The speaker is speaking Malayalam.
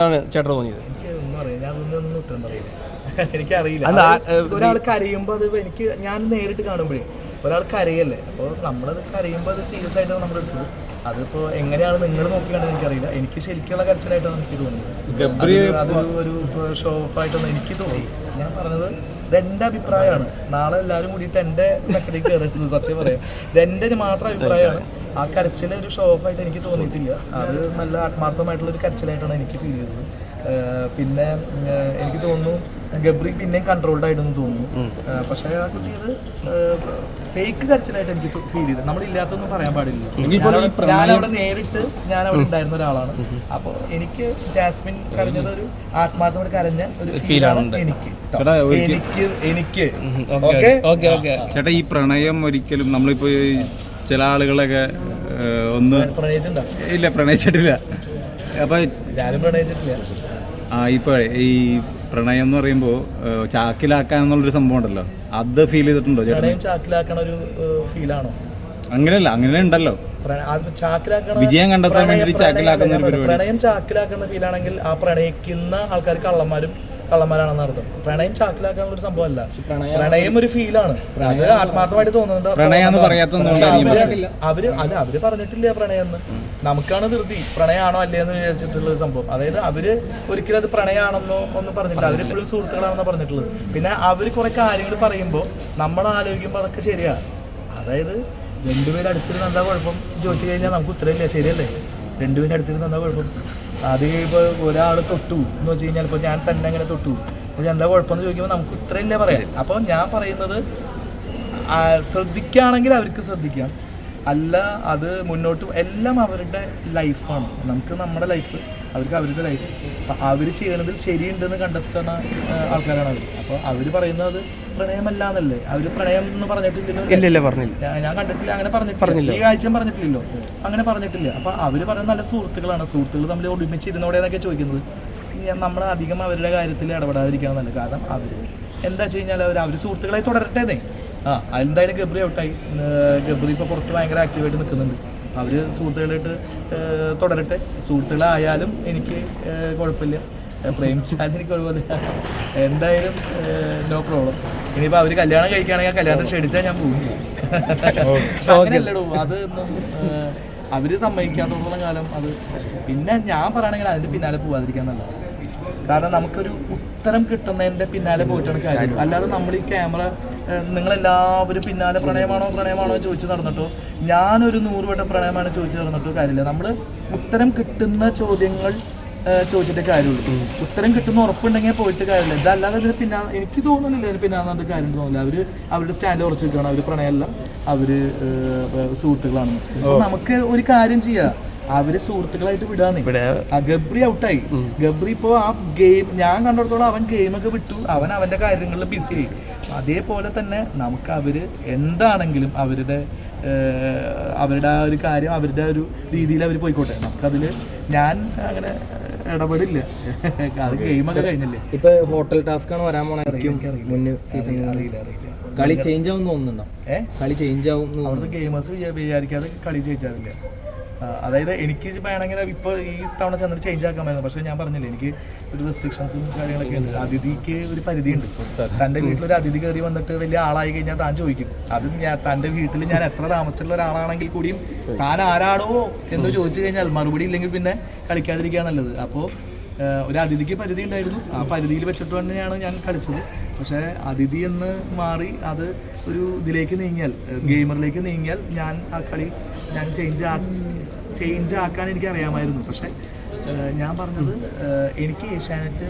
ചേട്ടൻ തോന്നിയത്? എനിക്കറിയില്ല. ഒരാൾ കരയുമ്പോൾ അത് ഞാൻ നേരിട്ട് കാണുമ്പോഴേ ഒരാൾ കരയല്ലേ, അപ്പോൾ നമ്മളത് കരയുമ്പോൾ അത് സീരിയസ് ആയിട്ടാണ് നമ്മൾ എടുത്തത്. അതിപ്പോൾ എങ്ങനെയാണ് നിങ്ങൾ നോക്കിയാണെന്ന് എനിക്കറിയില്ല. എനിക്ക് ശരിക്കുള്ള കരച്ചിലായിട്ടാണ് എനിക്ക് തോന്നുന്നത്. അതൊരു ഒരു ഷോ ഓഫ് ആയിട്ടൊന്നും എനിക്ക് തോന്നി. ഞാൻ പറഞ്ഞത് ഇത് എൻ്റെ അഭിപ്രായമാണ്. നാളെ എല്ലാവരും കൂടിയിട്ട് എൻ്റെ മെക്കലേക്ക് കയറിയിട്ടുള്ളത് സത്യം പറയാം. ഇത് എൻ്റെ മാത്രം അഭിപ്രായമാണ്. ആ കരച്ചിൽ ഒരു ഷോ ഓഫ് ആയിട്ട് എനിക്ക് തോന്നിയിട്ടില്ല. അത് നല്ല ആത്മാർത്ഥമായിട്ടുള്ളൊരു കരച്ചിലായിട്ടാണ് എനിക്ക് ഫീൽ ചെയ്തത്. പിന്നെ എനിക്ക് തോന്നുന്നു ഗബ്രി പിന്നെയും കൺട്രോൾഡ് ആയിട്ടെന്ന് തോന്നുന്നു. പക്ഷേ ആ കുട്ടി അത് ഫേക്ക് കരച്ചിലായിട്ട് എനിക്ക് ഫീൽ ചെയ്തത്. നമ്മളില്ലാത്തൊന്നും പറയാൻ പാടില്ല. ഞാനവിടെ നേരിട്ട് ഞാനവിടെ ഉണ്ടായിരുന്ന ഒരാളാണ്. അപ്പോൾ എനിക്ക് ജാസ്മിൻ കരഞ്ഞത് ഒരു ആത്മാർത്ഥമായിട്ട് കരഞ്ഞ ഒരു ഫീലാണ് എനിക്ക്. ചേട്ടാ, ഈ പ്രണയം ഒരിക്കലും നമ്മളിപ്പോ ചില ആളുകളൊക്കെ ഒന്ന് ഇല്ല പ്രണയിച്ചിട്ടില്ല. അപ്പൊ ഞാനും പ്രണയിച്ചിട്ടില്ല. ഇപ്പൊ ഈ പ്രണയം എന്ന് പറയുമ്പോ ചാക്കിലാക്കാൻ എന്നുള്ളൊരു സംഭവം ഉണ്ടല്ലോ, അത് ഫീൽ ചെയ്തിട്ടുണ്ടോ? പ്രണയം ചാക്കിലാക്കണ ഒരു ഫീലാണോ? അങ്ങനെയല്ല, അങ്ങനെ ഉണ്ടല്ലോ. വിജയം കണ്ടെത്താൻ വേണ്ടി ചാക്കിലാക്കുന്ന പ്രണയം ചാക്കിലാക്കുന്ന ഫീലാണെങ്കിൽ ആ പ്രണയിക്കുന്ന ആൾക്കാർ കള്ളന്മാരാണെന്ന് അർത്ഥം. പ്രണയം ചാക്കിലാക്കാനുള്ള ഒരു സംഭവമല്ല. പ്രണയം ഒരു ഫീലാണ്. അത് ആത്മാർത്ഥമായിട്ട് തോന്നുന്നുണ്ട്. അവര് പറഞ്ഞിട്ടില്ല പ്രണയം എന്ന്. നമുക്കാണ് ധൃതി പ്രണയമാണോ അല്ലേന്ന് വിചാരിച്ചിട്ടുള്ള ഒരു സംഭവം. അതായത് അവര് ഒരിക്കലും അത് പ്രണയമാണെന്നോ ഒന്നും പറഞ്ഞിട്ടില്ല. അവരെപ്പോഴും സുഹൃത്തുക്കളാണെന്ന് പറഞ്ഞിട്ടുള്ളത്. പിന്നെ അവര് കുറെ കാര്യങ്ങൾ പറയുമ്പോൾ നമ്മൾ ആലോചിക്കുമ്പോൾ അതൊക്കെ ശരിയാണ്. അതായത് രണ്ടുപേരും അടുത്തിരുന്ന് എന്താ കുഴപ്പം ചോദിച്ചു കഴിഞ്ഞാൽ നമുക്ക് ഉത്തരവില്ല. ശരിയല്ലേ? രണ്ടുപേരും അടുത്തിരുന്ന് എന്താ കുഴപ്പം? അത് ഇപ്പോൾ ഒരാൾ തൊട്ടു എന്ന് വെച്ച് കഴിഞ്ഞാൽ ഇപ്പോൾ ഞാൻ തന്നെ അങ്ങനെ തൊട്ടു എന്താ കുഴപ്പമെന്ന് ചോദിക്കുമ്പോൾ നമുക്ക് ഉത്തരവില്ല പറയാൻ. അപ്പോൾ ഞാൻ പറയുന്നത് ശ്രദ്ധിക്കുകയാണെങ്കിൽ അവർക്ക് ശ്രദ്ധിക്കാം, അല്ല അത് മുന്നോട്ട് എല്ലാം അവരുടെ ലൈഫാണ്. നമുക്ക് നമ്മുടെ ലൈഫ്, അവർക്ക് അവരുടെ ലൈഫ്. അപ്പം അവർ ചെയ്യണതിൽ ശരിയുണ്ടെന്ന് കണ്ടെത്തുന്ന ആൾക്കാരാണ് അവർ. അപ്പോൾ അവർ പറയുന്നത് പ്രണയമല്ല എന്നല്ലേ. അവർ പ്രണയം എന്ന് പറഞ്ഞിട്ടില്ലല്ലോ. ഇല്ല, പറഞ്ഞില്ല. ഞാൻ കണ്ടിട്ടില്ല, അങ്ങനെ പറഞ്ഞിട്ടില്ല. ഈ ആഴ്ച പറഞ്ഞിട്ടില്ലല്ലോ, അങ്ങനെ പറഞ്ഞിട്ടില്ല. അപ്പോൾ അവർ പറയുന്നത് നല്ല സുഹൃത്തുക്കളാണ്, സുഹൃത്തുക്കൾ തമ്മിൽ ഒരുമിച്ചിരുന്നോടെന്നൊക്കെ ചോദിക്കുന്നത്. നമ്മൾ അധികം അവരുടെ കാര്യത്തിൽ ഇടപെടാതിരിക്കണം എന്നല്ല. കാരണം അവർ എന്താ വെച്ച് കഴിഞ്ഞാൽ അവർ സുഹൃത്തുക്കളായി തുടരട്ടേന്നേ. എന്തായാലും ഗബ്രി ഔട്ടായി. ഗബ്രി ഇപ്പോൾ പുറത്ത് ഭയങ്കര ആക്റ്റീവായിട്ട് നിൽക്കുന്നുണ്ട്. അവർ സുഹൃത്തുക്കളായിട്ട് തുടരട്ടെ. സുഹൃത്തുക്കളായാലും എനിക്ക് കുഴപ്പമില്ല, പ്രേമിച്ചാലും എനിക്ക് കുഴപ്പമില്ല. എന്തായാലും നോ പ്രോബ്ലം. ഇനിയിപ്പോൾ അവർ കല്യാണം കഴിക്കുകയാണെങ്കിൽ ആ കല്യാണം ക്ഷണിച്ചാൽ ഞാൻ പോകും. അങ്ങനെയല്ലടോ, അതൊന്നും അവർ സമ്മതിക്കാത്തോളം കാലം അത്. പിന്നെ ഞാൻ പറയുകയാണെങ്കിൽ അതിൻ്റെ പിന്നാലെ പോകാതിരിക്കാൻ നല്ലത്. കാരണം നമുക്കൊരു ഉത്തരം കിട്ടുന്നതിൻ്റെ പിന്നാലെ പോയിട്ടാണ് കാര്യം. അല്ലാതെ നമ്മൾ ഈ ക്യാമറ നിങ്ങളെല്ലാവരും പിന്നാലെ പ്രണയമാണോ ചോദിച്ച് നടന്നിട്ടോ, ഞാനൊരു 100 വട്ടം പ്രണയമാണ് ചോദിച്ച് നടന്നിട്ടോ കാര്യമില്ല. നമ്മൾ ഉത്തരം കിട്ടുന്ന ചോദ്യങ്ങൾ ചോദിച്ചിട്ട് കാര്യമുള്ളൂ. ഉത്തരം കിട്ടുന്ന ഉറപ്പുണ്ടെങ്കിൽ പോയിട്ട് കാര്യമില്ല. ഇതല്ലാതെ ഇതിന് എനിക്ക് തോന്നുന്നില്ല ഇതിന് പിന്നാലെ കാര്യം തോന്നില്ല. അവരുടെ സ്റ്റാൻഡ് ഉറച്ചു നിൽക്കുകയാണ്. അവർ പ്രണയമല്ല, അവർ സുഹൃത്തുക്കളാണ്. അപ്പോൾ നമുക്ക് ഒരു കാര്യം ചെയ്യാം, അവര് സുഹൃത്തുക്കളായിട്ട് വിടാന്നേ. ഗബ്രി ഔട്ടായി. ഗബ്രി ഇപ്പോൾ ആ ഗെയിം ഞാൻ കണ്ടിടത്തോളം അവൻ ഗെയിമൊക്കെ വിട്ടു, അവൻ അവൻ്റെ കാര്യങ്ങളിൽ ബിസിയായി. അതേപോലെ തന്നെ നമുക്ക് അവര് എന്താണെങ്കിലും അവരുടെ ആ ഒരു കാര്യം അവരുടെ ഒരു രീതിയിൽ അവർ പോയിക്കോട്ടെ. നമുക്കതിൽ ഞാൻ അങ്ങനെ ഇടപെടില്ല. അത് ഗെയിമൊക്കെ കഴിഞ്ഞില്ലേ. ഇപ്പൊ ഹോട്ടൽ ടാസ്ക് ആണ് വരാൻ പോണായിരിക്കും. അറിയില്ല. കളി ചേഞ്ച് ആവും തോന്നുന്നുണ്ടോ? കളി ചേഞ്ച് ആവും. അവിടുത്തെ ഗെയിമേഴ്സ് വിചാരിക്കാതെ കളി ചേഞ്ചാറില്ല. അതായത് എനിക്ക് വേണമെങ്കിൽ ഇപ്പോൾ ഈ തവണ ചെന്നിട്ട് ചേഞ്ച് ആക്കാമായിരുന്നു. പക്ഷേ ഞാൻ പറഞ്ഞില്ലേ, എനിക്ക് ഒരു റെസ്ട്രിക്ഷൻസും കാര്യങ്ങളൊക്കെ ഉണ്ട്. അതിഥിക്ക് ഒരു പരിധിയുണ്ട്. തൻ്റെ വീട്ടിലൊരു അതിഥി കയറി വന്നിട്ട് വലിയ ആളായി കഴിഞ്ഞാൽ താൻ ചോദിക്കും. അതും തൻ്റെ വീട്ടിൽ ഞാൻ എത്ര താമസിച്ചിട്ടുള്ള ഒരാളാണെങ്കിൽ കൂടിയും താൻ ആരാടോ എന്ന് ചോദിച്ചു കഴിഞ്ഞാൽ മറുപടി ഇല്ലെങ്കിൽ പിന്നെ കളിക്കാതിരിക്കുക നല്ലത്. അപ്പോൾ ഒരു അതിഥിക്ക് പരിധി ഉണ്ടായിരുന്നു. ആ പരിധിയിൽ വെച്ചിട്ട് തന്നെയാണ് ഞാൻ കളിച്ചത്. പക്ഷേ അതിഥി എന്ന് മാറി അത് ഒരു ഇതിലേക്ക് നീങ്ങിയാൽ, ഗെയിമറിലേക്ക് നീങ്ങിയാൽ ഞാൻ ആ കളി ഞാൻ ചേഞ്ച് ആക്കാൻ എനിക്ക് അറിയാമായിരുന്നു. പക്ഷേ ഞാൻ പറഞ്ഞത് എനിക്ക് ഏഷ്യാനെറ്റ്